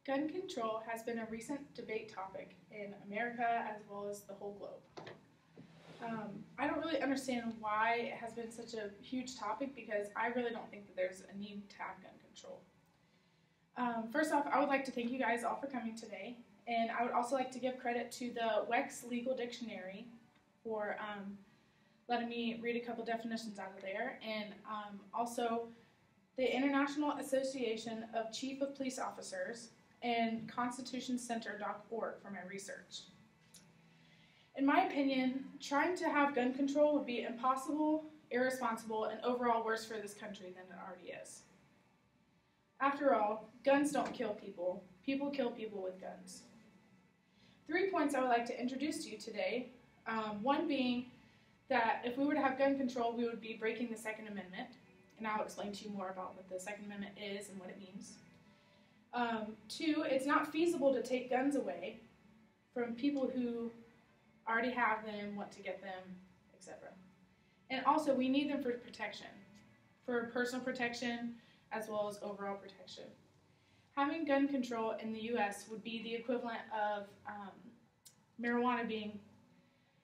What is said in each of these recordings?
Gun control has been a recent debate topic in America as well as the whole globe. I don't really understand why it has been such a huge topic because I really don't think that there's a need to have gun control. First off, I would like to thank you guys all for coming today, and I would also like to give credit to the WEX Legal Dictionary for letting me read a couple definitions out of there, and also the International Association of Chief of Police Officers and constitutioncenter.org for my research. In my opinion, trying to have gun control would be impossible, irresponsible, and overall worse for this country than it already is. After all, guns don't kill people. People kill people with guns. 3 points I would like to introduce to you today. One being that if we were to have gun control, we would be breaking the Second Amendment, and I'll explain to you more about what the Second Amendment is and what it means. 2, it's not feasible to take guns away from people who already have them, want to get them, etc. And also, we need them for protection, for personal protection as well as overall protection. Having gun control in the U.S. would be the equivalent of marijuana being,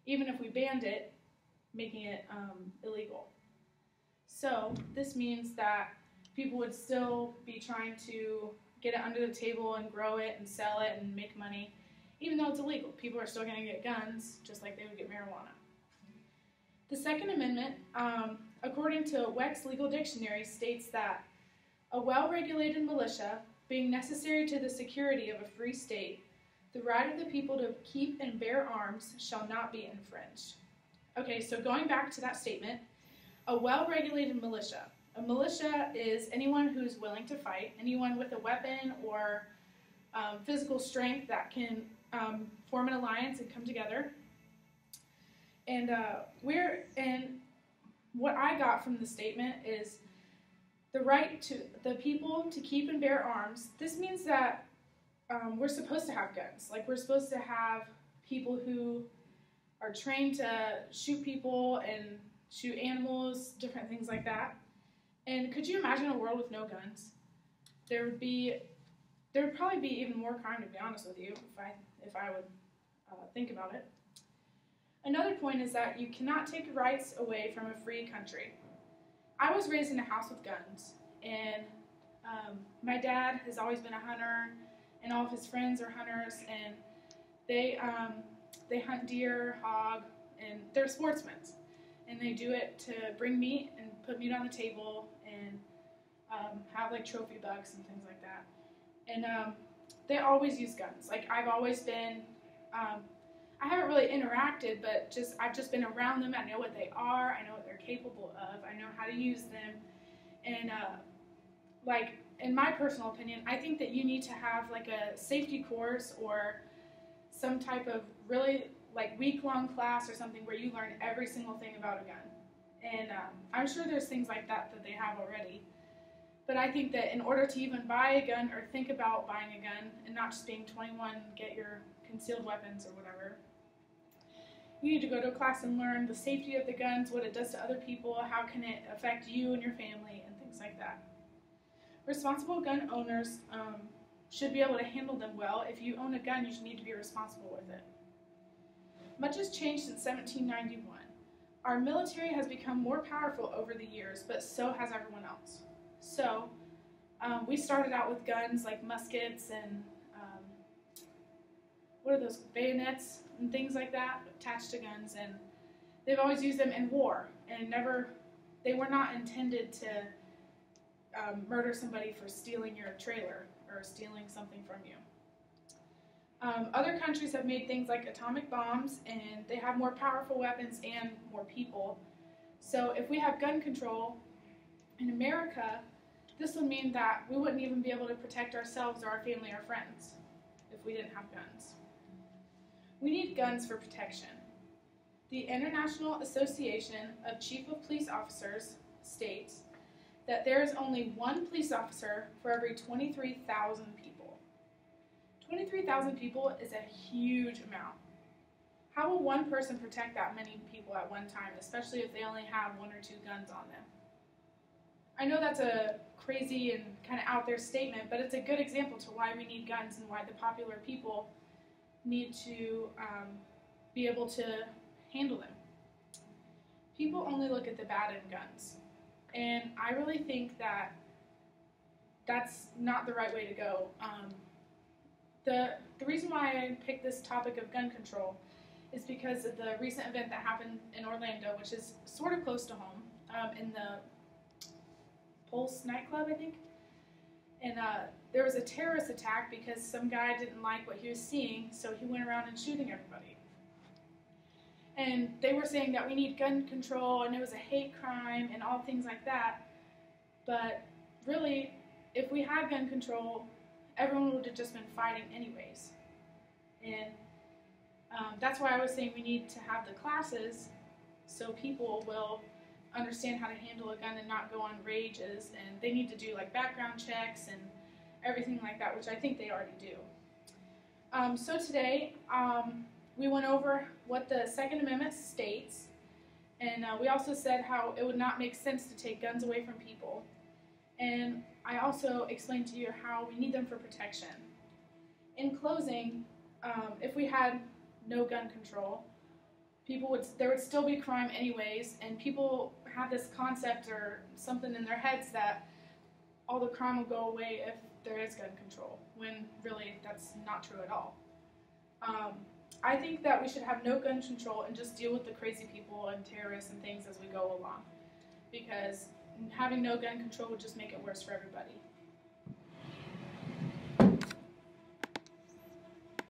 even if we banned it, making it illegal. So this means that people would still be trying to get it under the table and grow it and sell it and make money, even though it's illegal. People are still going to get guns just like they would get marijuana. The Second Amendment, according to WEX Legal Dictionary, states that a well-regulated militia, being necessary to the security of a free state, the right of the people to keep and bear arms shall not be infringed. Okay, so going back to that statement, a well-regulated militia. A militia is anyone who's willing to fight, anyone with a weapon or physical strength that can form an alliance and come together. And what I got from the statement is the right to the people to keep and bear arms. This means that we're supposed to have guns. Like, we're supposed to have people who are trained to shoot people and shoot animals, different things like that. And could you imagine a world with no guns? There would probably be even more crime, to be honest with you, if I would think about it. Another point is that you cannot take rights away from a free country. I was raised in a house with guns, and my dad has always been a hunter, and all of his friends are hunters, and they hunt deer, hog, and they're sportsmen. And they do it to bring meat and put meat on the table and have like trophy bucks and things like that. And they always use guns. Like, I've always been, I haven't really interacted, but I've just been around them. I know what they are. I know what they're capable of. I know how to use them. And like, in my personal opinion, I think that you need to have like a safety course or some type of really like week-long class or something where you learn every single thing about a gun. And I'm sure there's things like that they have already. But I think that in order to even buy a gun or think about buying a gun and not just being 21, get your concealed weapons or whatever, you need to go to a class and learn the safety of the guns, what it does to other people, how can it affect you and your family, and things like that. Responsible gun owners should be able to handle them well. If you own a gun, you should need to be responsible with it. Much has changed since 1791. Our military has become more powerful over the years, but so has everyone else. So, we started out with guns like muskets and, what are those, bayonets and things like that attached to guns, and they've always used them in war, and they were not intended to murder somebody for stealing your trailer or stealing something from you. Other countries have made things like atomic bombs, and they have more powerful weapons and more people. So if we have gun control in America, this would mean that we wouldn't even be able to protect ourselves or our family or friends if we didn't have guns. We need guns for protection. The International Association of Chief of Police Officers states that there is only one police officer for every 23,000 people. 23,000 people is a huge amount. How will one person protect that many people at one time, especially if they only have 1 or 2 guns on them? I know that's a crazy and kind of out there statement, but it's a good example to why we need guns and why the popular people need to be able to handle them. People only look at the bad in guns, and I really think that that's not the right way to go. The reason why I picked this topic of gun control is because of the recent event that happened in Orlando, which is sort of close to home, in the Pulse nightclub, I think. And there was a terrorist attack because some guy didn't like what he was seeing, so he went around and shooting everybody. And they were saying that we need gun control and it was a hate crime and all things like that. But really, if we had gun control, everyone would have just been fighting anyways. And that's why I was saying we need to have the classes so people will understand how to handle a gun and not go on rages. And they need to do like background checks and everything like that, which I think they already do. So today, we went over what the Second Amendment states, and we also said how it would not make sense to take guns away from people. And I also explained to you how we need them for protection. In closing, if we had no gun control, there would still be crime anyways, and people have this concept or something in their heads that all the crime will go away if there is gun control, when really that's not true at all. I think that we should have no gun control and just deal with the crazy people and terrorists and things as we go along, because having no gun control would just make it worse for everybody.